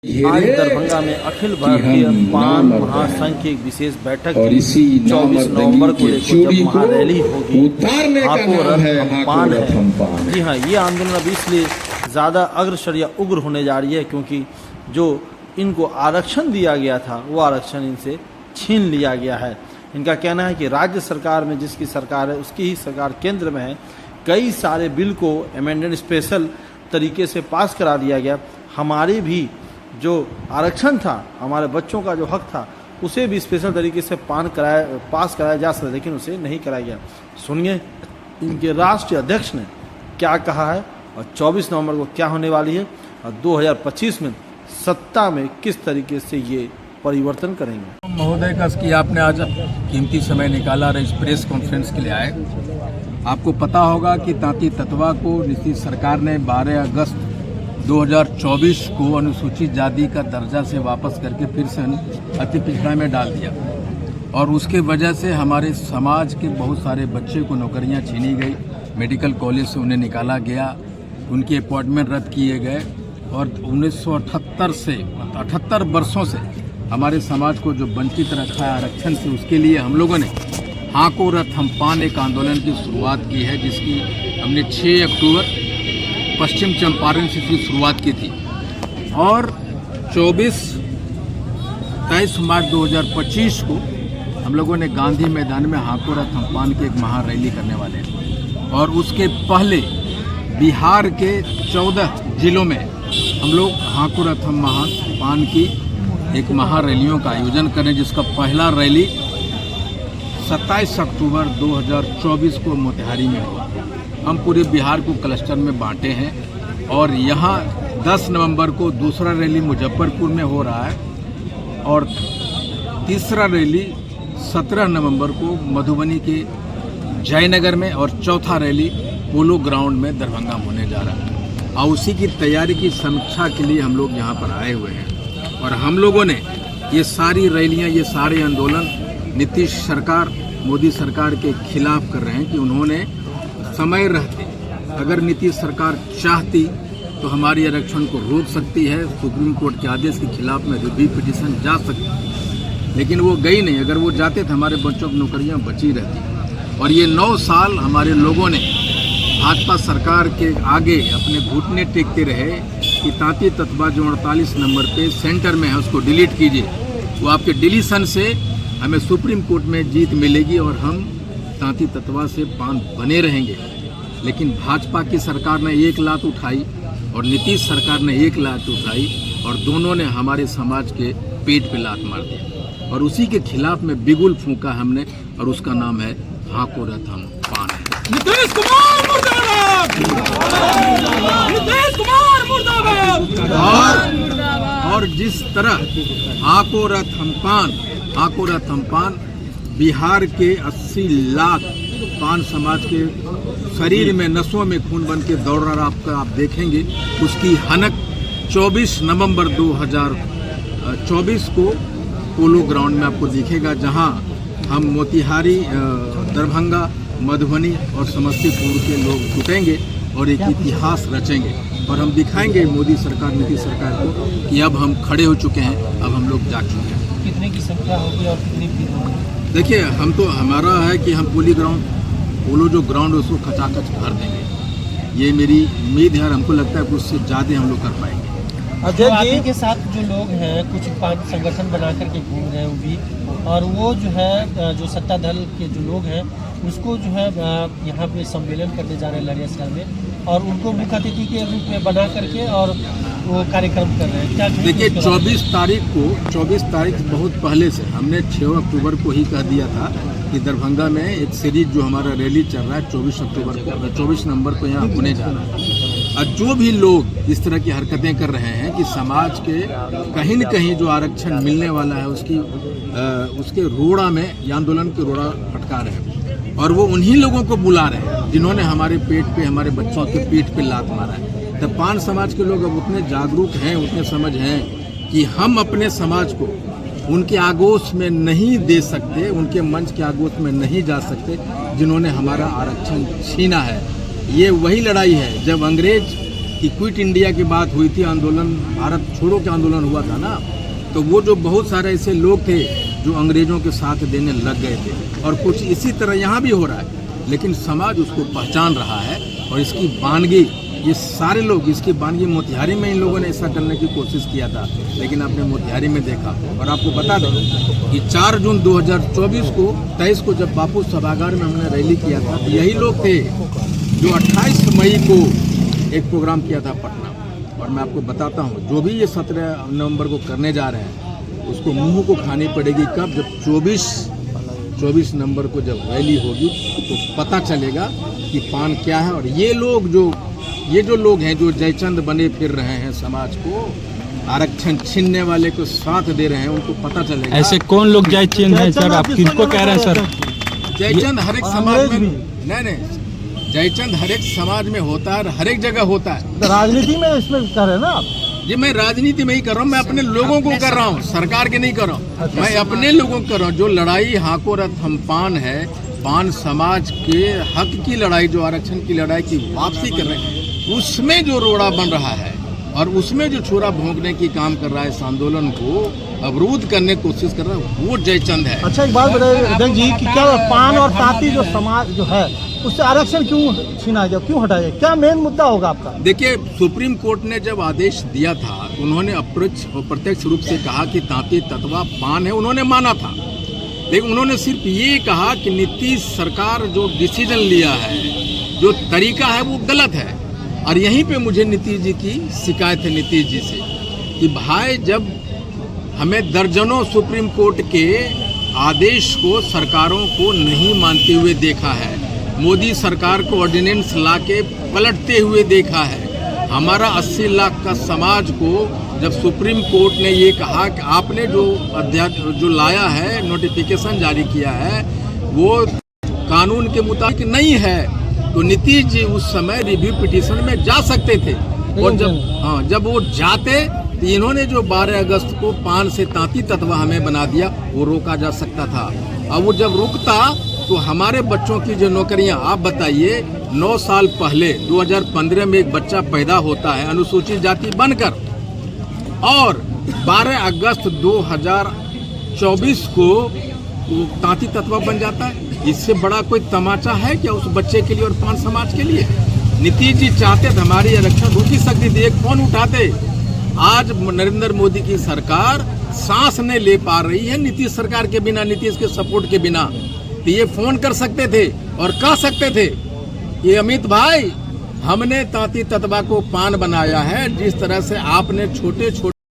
आज दरभंगा में अखिल भारतीय पान महासंघ की एक विशेष बैठक की 24 नवंबर को देखो जब महारैली होगी हाथों रथ हम पान है। जी हाँ, ये आंदोलन अब इसलिए ज़्यादा अग्रसर या उग्र होने जा रही है क्योंकि जो इनको आरक्षण दिया गया था वो आरक्षण इनसे छीन लिया गया है। इनका कहना है कि राज्य सरकार में जिसकी सरकार है उसकी ही सरकार केंद्र में है। कई सारे बिल को अमेंडमेंट स्पेशल तरीके से पास करा दिया गया। हमारे भी जो आरक्षण था, हमारे बच्चों का जो हक था, उसे भी स्पेशल तरीके से पास कराया जा सकता, लेकिन उसे नहीं कराया गया। सुनिए इनके राष्ट्रीय अध्यक्ष ने क्या कहा है और 24 नवंबर को क्या होने वाली है और 2025 में सत्ता में किस तरीके से ये परिवर्तन करेंगे। महोदय का कि आपने आज कीमती समय निकाला और इस प्रेस कॉन्फ्रेंस के लिए आए। आपको पता होगा कि तांती तत्वा को नीतीश सरकार ने 12 अगस्त 2024 को अनुसूचित जाति का दर्जा से वापस करके फिर से अति पिछड़ा में डाल दिया और उसके वजह से हमारे समाज के बहुत सारे बच्चे को नौकरियां छीनी गई, मेडिकल कॉलेज से उन्हें निकाला गया, उनके अपॉइंटमेंट रद्द किए गए और 1978 से 78 वर्षों से हमारे समाज को जो वंचित रखा है आरक्षण से, उसके लिए हम लोगों ने हाको रथ हम पान एक आंदोलन की शुरुआत की है, जिसकी हमने 6 अक्टूबर पश्चिम चंपारण से शुरुआत की थी और 23 मार्च 2025 को हम लोगों ने गांधी मैदान में हाको रथ हम पान की एक महारैली करने वाले हैं और उसके पहले बिहार के 14 जिलों में हम लोग हाको रथ हम पान की एक महारैलियों का आयोजन करें, जिसका पहला रैली 27 अक्टूबर 2024 को मोतिहारी में हुआ। हम पूरे बिहार को क्लस्टर में बांटे हैं और यहाँ 10 नवंबर को दूसरा रैली मुजफ्फरपुर में हो रहा है और तीसरा रैली 17 नवंबर को मधुबनी के जयनगर में और चौथा रैली पोलो ग्राउंड में दरभंगा में होने जा रहा है। और उसी की तैयारी की समीक्षा के लिए हम लोग यहाँ पर आए हुए हैं और हम लोगों ने ये सारी रैलियाँ, ये सारे आंदोलन नीतीश सरकार, मोदी सरकार के खिलाफ कर रहे हैं कि उन्होंने समय रहते अगर नीतीश सरकार चाहती तो हमारी आरक्षण को रोक सकती है, सुप्रीम कोर्ट के आदेश के खिलाफ में रिव्यू पिटीशन जा सकती, लेकिन वो गई नहीं। अगर वो जाते तो हमारे बच्चों की नौकरियां बची रहती। और ये 9 साल हमारे लोगों ने भाजपा सरकार के आगे अपने घुटने टेकते रहे कि तांती तत्वा जो 48 नंबर पे सेंटर में है उसको डिलीट कीजिए, वो आपके डिलीशन से हमें सुप्रीम कोर्ट में जीत मिलेगी और हम तांती तत्वा से पान बने रहेंगे। लेकिन भाजपा की सरकार ने एक लात उठाई और नीतीश सरकार ने एक लात उठाई और दोनों ने हमारे समाज के पेट पे लात मार दिया और उसी के खिलाफ में बिगुल फूंका हमने और उसका नाम है हाको रथ हम पान है। नीतीश कुमार मुर्दाबाद! नीतीश कुमार मुर्दाबाद! और जिस तरह हाको रथ हम पान बिहार के 80 लाख पान समाज के शरीर में नसों में खून बन के दौड़ रहा आप देखेंगे, उसकी हनक 24 नवंबर 2024 को पोलो ग्राउंड में आपको दिखेगा, जहां हम मोतिहारी, दरभंगा, मधुबनी और समस्तीपुर के लोग जुटेंगे और एक इतिहास रचेंगे और हम दिखाएंगे मोदी सरकार, नीतीश सरकार को कि अब हम खड़े हो चुके हैं, अब हम लोग जाग चुके हैं। कितने की संख्या होगी और कितनी भीड़ होगी? देखिए, हम तो हमारा है कि हम पोलो जो ग्राउंड है उसको खचाखच भर देंगे, ये मेरी उम्मीद है और हमको लगता है कि उससे ज़्यादा हम लोग कर पाएंगे। अध्यक्ष के साथ जो लोग हैं कुछ संगठन बना करके घूम रहे हैं वो भी, और वो जो है जो सत्ता दल के जो लोग हैं उसको जो है यहाँ पे सम्मेलन करने जा रहे हैं लड़ियासराय में और उनको मुख्य अतिथि के रूप में बना करके और वो कार्यक्रम कर रहे हैं। क्या देखिए, 24 तारीख बहुत पहले से हमने 6 अक्टूबर को ही कह दिया था कि दरभंगा में एक सीरीज जो हमारा रैली चल रहा है 24 नवंबर को यहाँ होने जा रहा है। और जो भी लोग इस तरह की हरकतें कर रहे हैं कि समाज के कहीं न कहीं जो आरक्षण मिलने वाला है उसके रोड़ा में ये आंदोलन के रोड़ा फटका रहे हैं और वो उन्हीं लोगों को बुला रहे हैं जिन्होंने हमारे पेट पे, हमारे बच्चों के पीठ पे लात मारा है। तो पान समाज के लोग अब उतने जागरूक हैं, उतने समझ हैं कि हम अपने समाज को उनके आगोश में नहीं दे सकते, उनके मंच के आगोश में नहीं जा सकते जिन्होंने हमारा आरक्षण छीना है। ये वही लड़ाई है जब अंग्रेज कि क्विट इंडिया की बात हुई थी, आंदोलन भारत छोड़ो के आंदोलन हुआ था ना, तो वो जो बहुत सारे ऐसे लोग थे जो अंग्रेजों के साथ देने लग गए थे, और कुछ इसी तरह यहाँ भी हो रहा है। लेकिन समाज उसको पहचान रहा है और इसकी वानगी, ये सारे लोग इसकी वानगी, मोतिहारी में इन लोगों ने ऐसा करने की कोशिश किया था, लेकिन आपने मोतिहारी में देखा। और आपको बता दें कि 4 जून 2024 को 23 को जब बापू सभागार में हमने रैली किया था, तो यही लोग थे जो 28 मई को एक प्रोग्राम किया था पटना। और मैं आपको बताता हूँ, जो भी ये 17 नवंबर को करने जा रहे हैं उसको मुंह को खानी पड़ेगी कब, जब 24 नवंबर को जब रैली होगी तो पता चलेगा कि पान क्या है। और ये जो लोग हैं जो जयचंद बने फिर रहे हैं, समाज को आरक्षण छीनने वाले को साथ दे रहे हैं, उनको पता चलेगा। ऐसे कौन लोग जयचंद हैं सर? आप किसको कह रहे हैं सर? जयचंद हर एक समाज में नहीं, जयचंद हर एक समाज में होता है, हर एक जगह होता है। राजनीति में इसमें कर रहे हैं ना आप? जी, मैं राजनीति में ही कर रहा हूँ, मैं अपने लोगों को कर रहा हूँ, सरकार के नहीं कर रहा हूँ। मैं अपने लोगों को कर रहा हूँ। जो लड़ाई हाको रथ हम पान है, पान समाज के हक की लड़ाई, जो आरक्षण की लड़ाई की वापसी कर रहे हैं, उसमें जो रोड़ा बन रहा है और उसमें जो छोरा भोंकने की काम कर रहा है, इस आंदोलन को अवरुद्ध करने की कोशिश कर रहा है, वो जयचंद है। अच्छा, एक बात बताइए जी कि क्या पान और तांती जो समाज जो है उससे आरक्षण क्यों छीना जाए, क्यों हटाया जाए? क्या मेन मुद्दा होगा आपका? देखिए, सुप्रीम कोर्ट ने जब आदेश दिया था, उन्होंने अप्रत्यक्ष रूप से कहा कि तांती ततवा पान है, उन्होंने माना था। लेकिन उन्होंने सिर्फ ये कहा कि नीतीश सरकार जो डिसीजन लिया है, जो तरीका है, वो गलत है। और यहीं पे मुझे नीतीश जी की शिकायत है, नीतीश जी से, कि भाई जब हमें दर्जनों सुप्रीम कोर्ट के आदेश को सरकारों को नहीं मानते हुए देखा है, मोदी सरकार को ऑर्डिनेंस लाके पलटते हुए देखा है, हमारा 80 लाख का समाज को जब सुप्रीम कोर्ट ने ये कहा कि आपने जो लाया है, नोटिफिकेशन जारी किया है, वो कानून के मुताबिक नहीं है, तो नीतीश जी उस समय रिव्यू पिटीशन में जा सकते थे। और जब वो जाते तो इन्होंने जो 12 अगस्त को पान से तांती ततवा हमें बना दिया, वो रोका जा सकता था। अब वो जब रुकता तो हमारे बच्चों की जो नौकरियां, आप बताइए, 9 साल पहले 2015 में एक बच्चा पैदा होता है अनुसूचित जाति बनकर, और 12 अगस्त 2024 को तांती ततवा बन जाता है। इससे बड़ा कोई तमाचा है क्या उस बच्चे के लिए और पान समाज के लिए? नीतीश जी चाहते तो हमारी आरक्षण रुक ही सकती थी, एक फोन उठाते। आज नरेंद्र मोदी की सरकार सांस नहीं ले पा रही है नीतीश सरकार के बिना, नीतीश के सपोर्ट के बिना। तो ये फोन कर सकते थे और कह सकते थे कि अमित भाई, हमने तांती ततवा को पान बनाया है, जिस तरह से आपने छोटे छोटे